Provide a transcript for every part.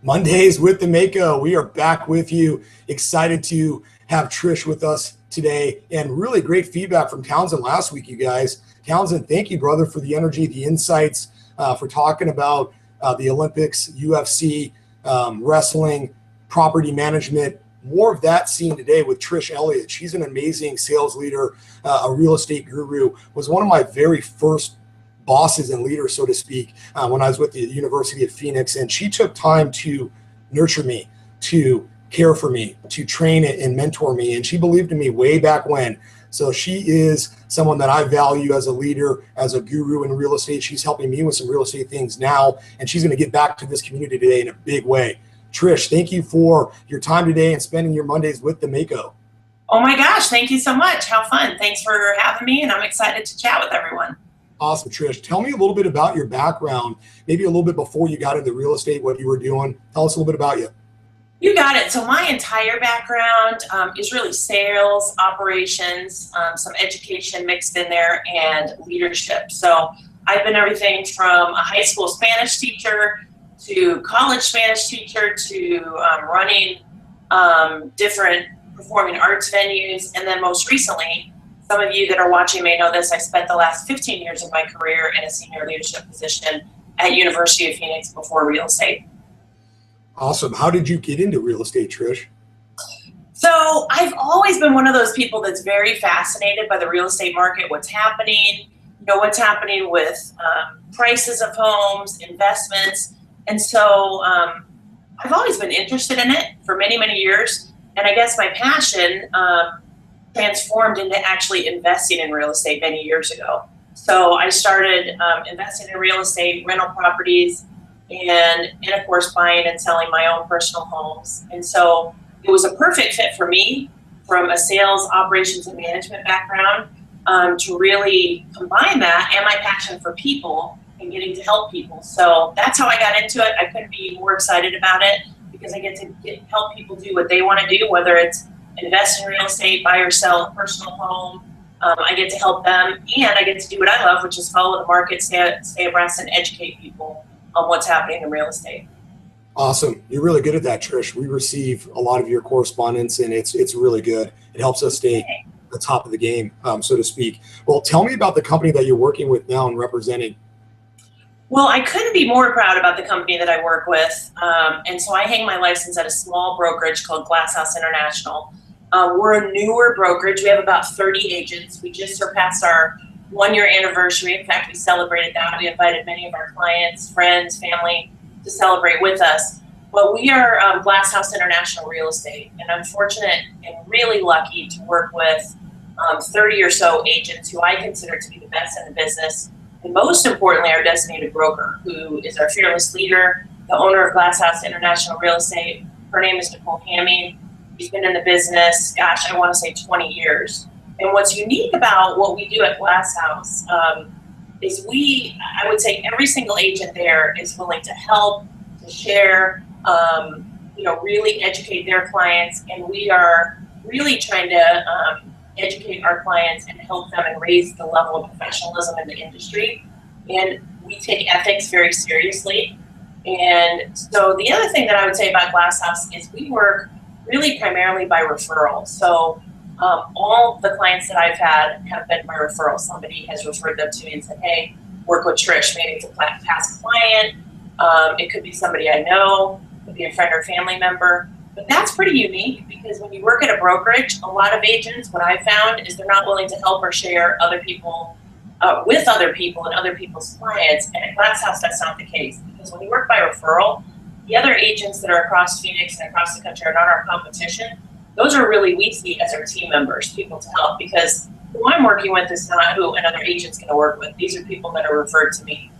Mondays with the Mako. We are back with you. Excited to have Trish with us today, and really great feedback from Townsend last week, you guys. Townsend, thank you, brother, for the energy, the insights, for talking about the Olympics, UFC, wrestling, property management. More of that seen today with Trish Elliott. She's an amazing sales leader, a real estate guru, was one of my very first bosses and leaders, so to speak, when I was with the University of Phoenix. And she took time to nurture me, to care for me, to train and mentor me. And she believed in me way back when. So she is someone that I value as a leader, as a guru in real estate. She's helping me with some real estate things now, and she's going to get back to this community today in a big way. Trish, thank you for your time today and spending your Mondays with the Mako. Oh my gosh, thank you so much. How fun. Thanks for having me, and I'm excited to chat with everyone. Awesome, Trish. Tell me a little bit about your background, maybe a little bit before you got into real estate, what you were doing. Tell us a little bit about you. You got it. So my entire background is really sales, operations, some education mixed in there, and leadership. So I've been everything from a high school Spanish teacher to college Spanish teacher to running different performing arts venues. And then most recently, some of you that are watching may know this, I spent the last 15 years of my career in a senior leadership position at University of Phoenix before real estate. Awesome. How did you get into real estate, Trish? So I've always been one of those people that's very fascinated by the real estate market, what's happening, what's happening with prices of homes, investments. And so I've always been interested in it for many, many years. And I guess my passion transformed into actually investing in real estate many years ago. So I started investing in real estate, rental properties, and of course buying and selling my own personal homes. And so it was a perfect fit for me from a sales, operations, and management background to really combine that and my passion for people and getting to help people. So that's how I got into it. I couldn't be more excited about it because I get to help people do what they want to do, whether it's invest in real estate, buy or sell a personal home. I get to help them, and I get to do what I love, which is follow the market, stay abreast, and educate people on what's happening in real estate. Awesome. You're really good at that, Trish. We receive a lot of your correspondence, and it's really good. It helps us stay at the top of the game, so to speak. Well, tell me about the company that you're working with now and representing. Well, I couldn't be more proud about the company that I work with. And so I hang my license at a small brokerage called Glasshouse International. We're a newer brokerage. We have about 30 agents. We just surpassed our 1-year anniversary. In fact, we celebrated that. We invited many of our clients, friends, family to celebrate with us. But we are Glasshouse International Real Estate, and I'm fortunate and really lucky to work with 30 or so agents who I consider to be the best in the business. And most importantly, our designated broker, who is our fearless leader, the owner of Glasshouse International Real Estate. Her name is Nicole Hamming. She's been in the business, gosh, I want to say 20 years. And what's unique about what we do at Glasshouse is I would say every single agent there is willing to help, to share, really educate their clients. And we are really trying to educate our clients and help them and raise the level of professionalism in the industry. And we take ethics very seriously. And so the other thing that I would say about Glasshouse is we work really primarily by referral. So all the clients that I've had have been by referral. Somebody has referred them to me and said, hey, work with Trish. Maybe it's a past client. It could be somebody I know. It could be a friend or family member. But that's pretty unique because when you work at a brokerage, a lot of agents, what I've found is they're not willing to help or share other people with other people and other people's clients. And at Glasshouse, that's not the case. Because when you work by referral, the other agents that are across Phoenix and across the country are not our competition. Those are really, we see as our team members, people to help, because who I'm working with is not who another agent's going to work with. These are people that are referred to me.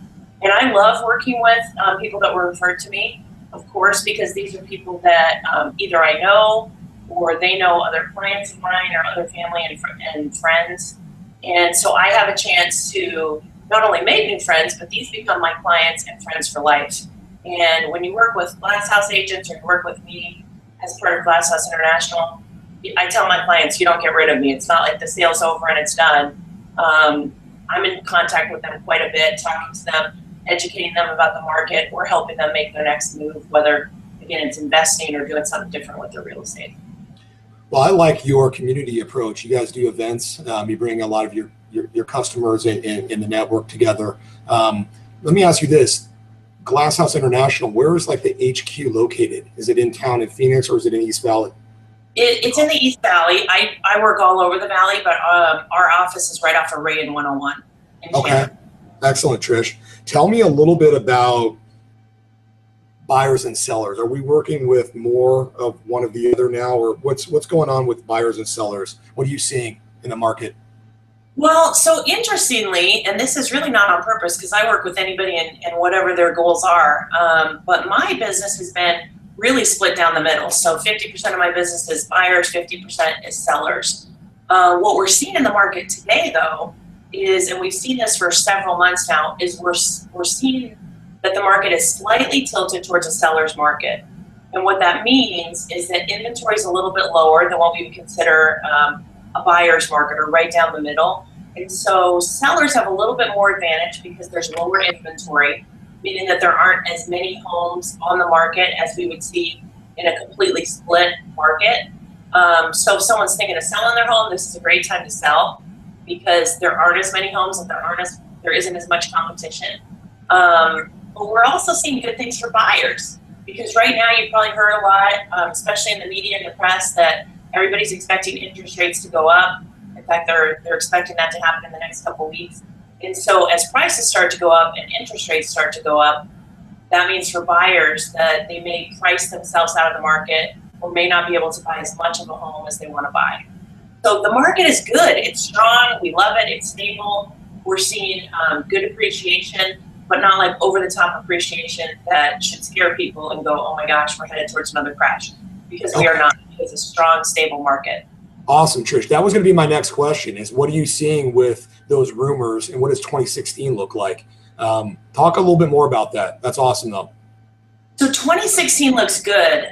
And I love working with people that were referred to me, of course, because these are people that either I know or they know other clients of mine or other family and friends. And so I have a chance to not only make new friends, but these become my clients and friends for life. And when you work with Glasshouse agents or you work with me as part of Glasshouse International, I tell my clients, you don't get rid of me. It's not like the sale's over and it's done. I'm in contact with them quite a bit, talking to them, educating them about the market, or helping them make their next move, whether again, it's investing or doing something different with their real estate. Well, I like your community approach. You guys do events. You bring a lot of your customers in the network together. Let me ask you this. Glass House International, where is like the HQ located? Is it in town in Phoenix or is it in East Valley? It's in the East Valley. I work all over the valley, but our office is right off of Ray and 101 in Okay. Chandler. Excellent, Trish. Tell me a little bit about buyers and sellers. Are we working with more of one of the other now, or what's going on with buyers and sellers? What are you seeing in the market? Well, so interestingly, and this is really not on purpose because I work with anybody and whatever their goals are, but my business has been really split down the middle. So 50% of my business is buyers, 50% is sellers. What we're seeing in the market today, though, is, and we've seen this for several months now, is we're seeing that the market is slightly tilted towards a seller's market. And what that means is that inventory is a little bit lower than what we would consider a buyer's market, or right down the middle. And so sellers have a little bit more advantage because there's lower inventory, meaning that there aren't as many homes on the market as we would see in a completely split market. So if someone's thinking of selling their home, this is a great time to sell because there aren't as many homes and there isn't as much competition. But we're also seeing good things for buyers because right now you've probably heard a lot, especially in the media and the press, that everybody's expecting interest rates to go up. In fact, they're expecting that to happen in the next couple of weeks. And so as prices start to go up and interest rates start to go up, that means for buyers that they may price themselves out of the market or may not be able to buy as much of a home as they want to buy. So the market is good. It's strong. We love it. It's stable. We're seeing good appreciation, but not like over-the-top appreciation that should scare people and go, oh my gosh, we're headed towards another crash. Because we are not. It's a strong, stable market. Awesome, Trish. That was going to be my next question, is what are you seeing with those rumors and what does 2016 look like? Talk a little bit more about that. That's awesome, though. So 2016 looks good,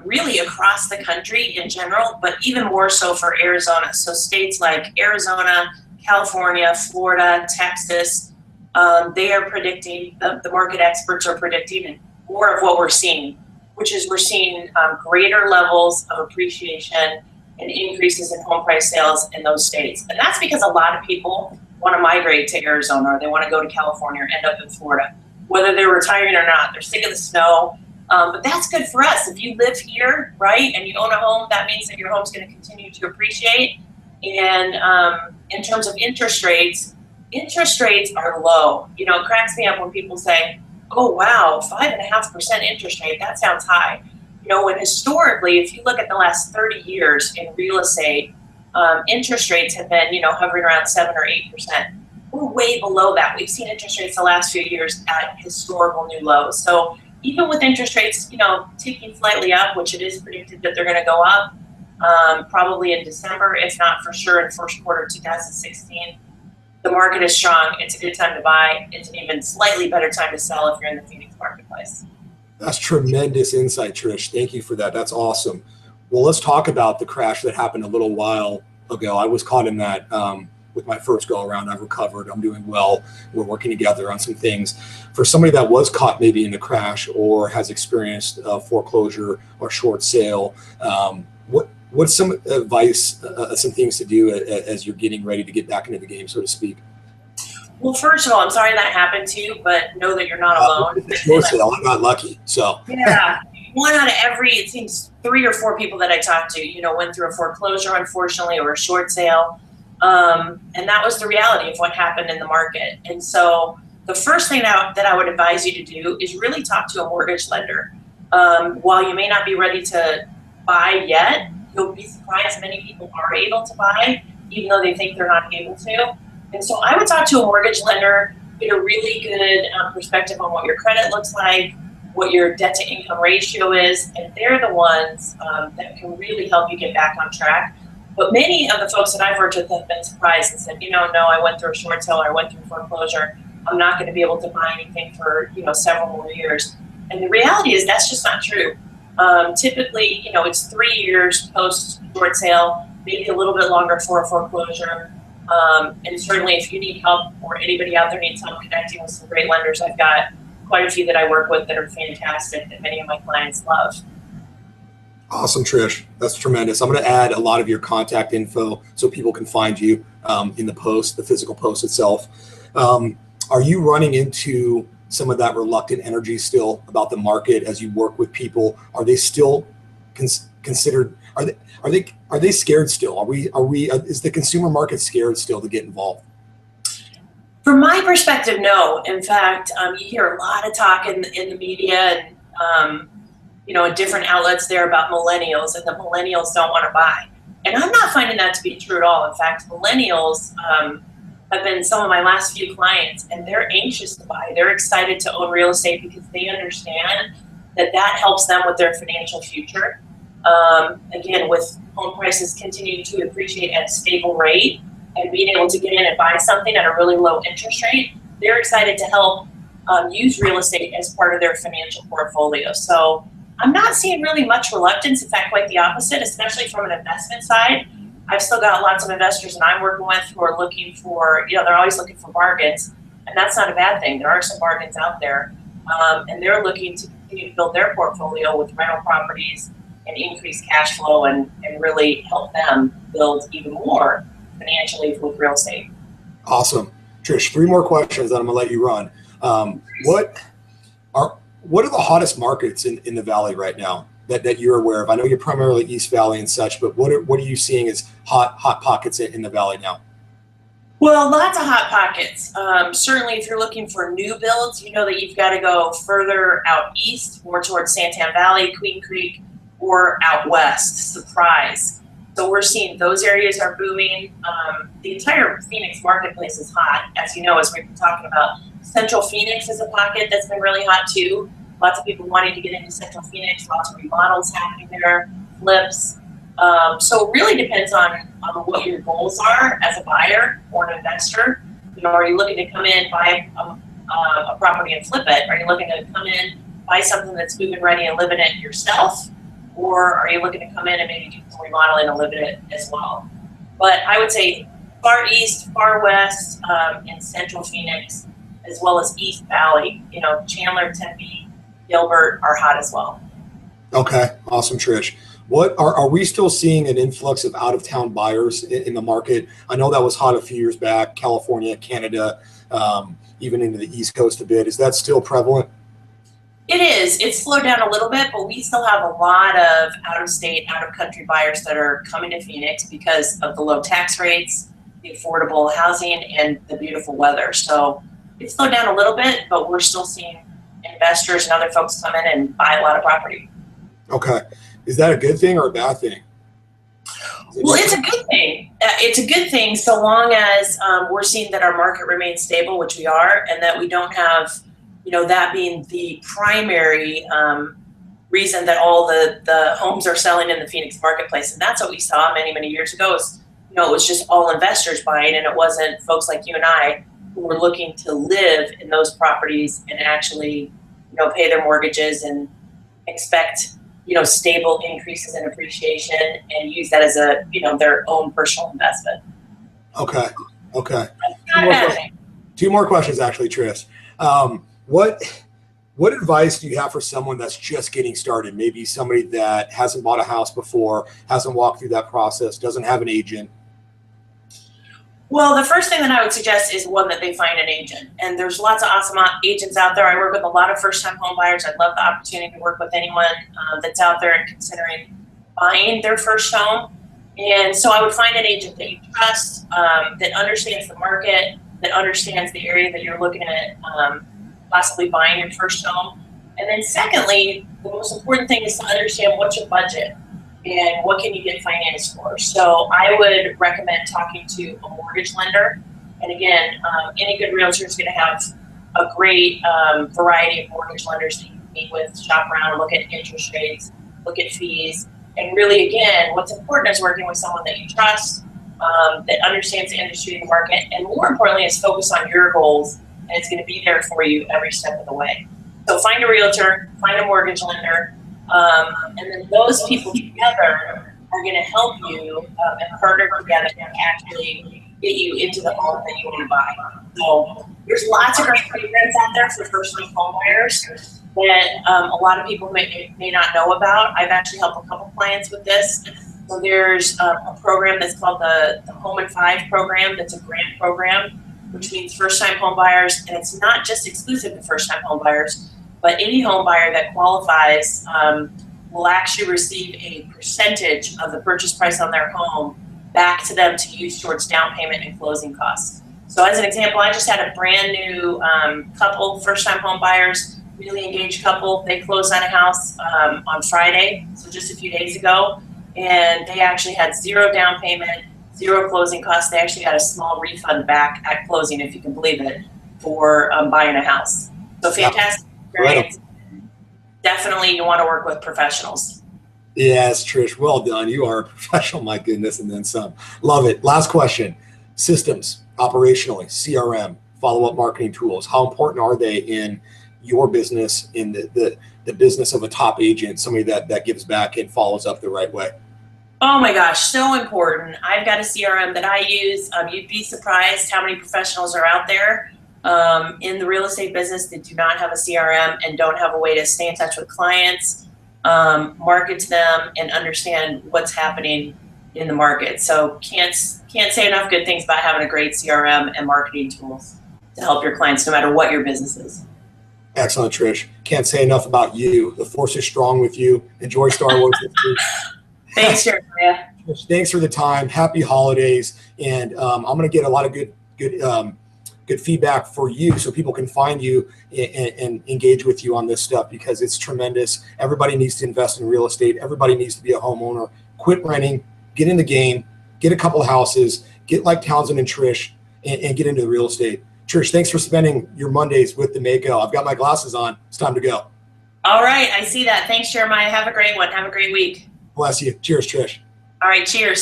really across the country in general, but even more so for Arizona. So states like Arizona, California, Florida, Texas, they are predicting, the market experts are predicting more of what we're seeing, which is we're seeing greater levels of appreciation and increases in home price sales in those states. And that's because a lot of people want to migrate to Arizona or they want to go to California or end up in Florida, whether they're retiring or not. They're sick of the snow. But that's good for us. If you live here, right, and you own a home, that means that your home's going to continue to appreciate. And in terms of interest rates are low. You know, it cracks me up when people say, oh, wow, 5.5% interest rate, that sounds high. You know, when historically, if you look at the last 30 years in real estate, interest rates have been, hovering around 7 or 8%. We're way below that. We've seen interest rates the last few years at historical new lows. So even with interest rates, ticking slightly up, which it is predicted that they're going to go up, probably in December, if not for sure in first quarter 2016, the market is strong. It's a good time to buy. It's an even slightly better time to sell if you're in the Phoenix marketplace. That's tremendous insight, Trish. Thank you for that. That's awesome. Well, let's talk about the crash that happened a little while ago. I was caught in that with my first go around. I've recovered. I'm doing well. We're working together on some things. For somebody that was caught maybe in the crash or has experienced foreclosure or short sale, what's some advice, some things to do as you're getting ready to get back into the game, so to speak? Well, first of all, I'm sorry that happened to you, but know that you're not alone. Short sale, I got lucky. So yeah, one out of every, it seems 3 or 4 people that I talked to, went through a foreclosure, unfortunately, or a short sale. And that was the reality of what happened in the market. And so the first thing that I would advise you to do is really talk to a mortgage lender. While you may not be ready to buy yet, you'll be surprised many people are able to buy, even though they think they're not able to. And so I would talk to a mortgage lender, get a really good perspective on what your credit looks like, what your debt to income ratio is, and they're the ones that can really help you get back on track. But many of the folks that I've worked with have been surprised and said, no, I went through a short sale or I went through foreclosure. I'm not going to be able to buy anything for, several more years. And the reality is that's just not true. Typically, it's 3 years post short sale, maybe a little bit longer for a foreclosure. And certainly if you need help or anybody out there needs help connecting with some great lenders, I've got quite a few that I work with that are fantastic that many of my clients love. Awesome, Trish. That's tremendous. I'm going to add a lot of your contact info so people can find you in the post, the physical post itself. Are you running into some of that reluctant energy still about the market as you work with people? Are they still considered? Are they scared still? Is the consumer market scared still to get involved? From my perspective, no. In fact, you hear a lot of talk in the media and in different outlets there about millennials, and the millennials don't want to buy. And I'm not finding that to be true at all. In fact, millennials have been some of my last few clients, and they're anxious to buy. They're excited to own real estate because they understand that helps them with their financial future. Again, with home prices continuing to appreciate at a stable rate and being able to get in and buy something at a really low interest rate, they're excited to help use real estate as part of their financial portfolio. So I'm not seeing really much reluctance. In fact, quite the opposite, especially from an investment side. I've still got lots of investors that I'm working with who are looking for, they're always looking for bargains, and that's not a bad thing. There are some bargains out there, and they're looking to continue to build their portfolio with rental properties and increase cash flow and really help them build even more financially with real estate. Awesome. Trish, 3 more questions that I'm going to let you run. What are the hottest markets in the Valley right now that you're aware of? I know you're primarily East Valley and such, but what are you seeing as hot pockets in the Valley now? Well, lots of hot pockets. Certainly, if you're looking for new builds, you know that you've got to go further out east, more towards Santan Valley, Queen Creek, or out west, Surprise. So we're seeing those areas are booming. The entire Phoenix marketplace is hot, as you know, as we've been talking about. Central Phoenix is a pocket that's been really hot too. Lots of people wanting to get into Central Phoenix, lots of remodels happening there, flips. So it really depends on what your goals are as a buyer or an investor. Are you looking to come in, buy a property and flip it? Are you looking to come in, buy something that's move-in ready and live in it yourself? Or are you looking to come in and maybe do some remodeling and live in it as well? But I would say far east, far west, in Central Phoenix, as well as East Valley, Chandler, Tempe, Gilbert are hot as well. Okay, awesome, Trish. What are we still seeing an influx of out-of-town buyers in the market? I know that was hot a few years back, California, Canada, even into the East Coast a bit. Is that still prevalent? It is. It's slowed down a little bit, but we still have a lot of out-of-state, out-of-country buyers that are coming to Phoenix because of the low tax rates, the affordable housing, and the beautiful weather. So it's slowed down a little bit, but we're still seeing investors and other folks come in and buy a lot of property. Okay. Is that a good thing or a bad thing? Well, it's a good thing. It's a good thing so long as we're seeing that our market remains stable, which we are, and that we don't have that being the primary reason that all the homes are selling in the Phoenix marketplace. And that's what we saw many, many years ago is, it was just all investors buying, and it wasn't folks like you and I who were looking to live in those properties and actually, pay their mortgages and expect, stable increases in appreciation and use that as their own personal investment. Okay. Two more questions, actually, Trish. What advice do you have for someone that's just getting started? Maybe somebody that hasn't bought a house before, hasn't walked through that process, doesn't have an agent. Well, the first thing that I would suggest is one that they find an agent. And there's lots of awesome agents out there. I work with a lot of first-time home buyers. I'd love the opportunity to work with anyone that's out there and considering buying their first home. And so I would find an agent that you trust, that understands the market, that understands the area that you're looking at possibly buying your first home. And then secondly, the most important thing is to understand what's your budget and what can you get financed for. So I would recommend talking to a mortgage lender. And again, any good realtor is going to have a great variety of mortgage lenders that you can meet with, shop around, look at interest rates, look at fees. And really, again, what's important is working with someone that you trust, that understands the industry and the market, and more importantly, is focused on your goals, and it's going to be there for you every step of the way. So find a realtor, find a mortgage lender, and then those people together are going to help you and partner together to actually get you into the home that you want to buy. So there's lots of great programs out there for first-time home buyers that a lot of people may not know about. I've actually helped a couple clients with this. So there's a program that's called the Home in 5 program. That's a grant program, which means first-time home buyers, and it's not just exclusive to first-time home buyers, but any home buyer that qualifies will actually receive a percentage of the purchase price on their home back to them to use towards down payment and closing costs. So as an example, I just had a brand new couple, first-time home buyers, really engaged couple. They closed on a house on Friday, so just a few days ago, and they actually had 0 down payment, 0 closing costs. They actually got a small refund back at closing, if you can believe it, for buying a house. So fantastic experience. Definitely you want to work with professionals. Yes, Trish, well done. You are a professional, my goodness, and then some. Love it. Last question. Systems, operationally, CRM, follow-up marketing tools. How important are they in your business, in the business of a top agent, somebody that gives back and follows up the right way? Oh my gosh, so important. I've got a CRM that I use. You'd be surprised how many professionals are out there in the real estate business that do not have a CRM and don't have a way to stay in touch with clients, market to them, and understand what's happening in the market. So can't say enough good things about having a great CRM and marketing tools to help your clients no matter what your business is. Excellent, Trish. Can't say enough about you. The force is strong with you. Enjoy Star Wars with you. Thanks, Jeremiah. Thanks for the time. Happy holidays. And I'm going to get a lot of good feedback for you so people can find you and engage with you on this stuff, because it's tremendous. Everybody needs to invest in real estate. Everybody needs to be a homeowner. Quit renting, get in the game, get a couple of houses, get like Townsend and Trish, and get into the real estate. Trish, thanks for spending your Mondays with the Mako. I've got my glasses on. It's time to go. All right. I see that. Thanks, Jeremiah. Have a great one. Have a great week. Bless you. Cheers, Trish. All right. Cheers.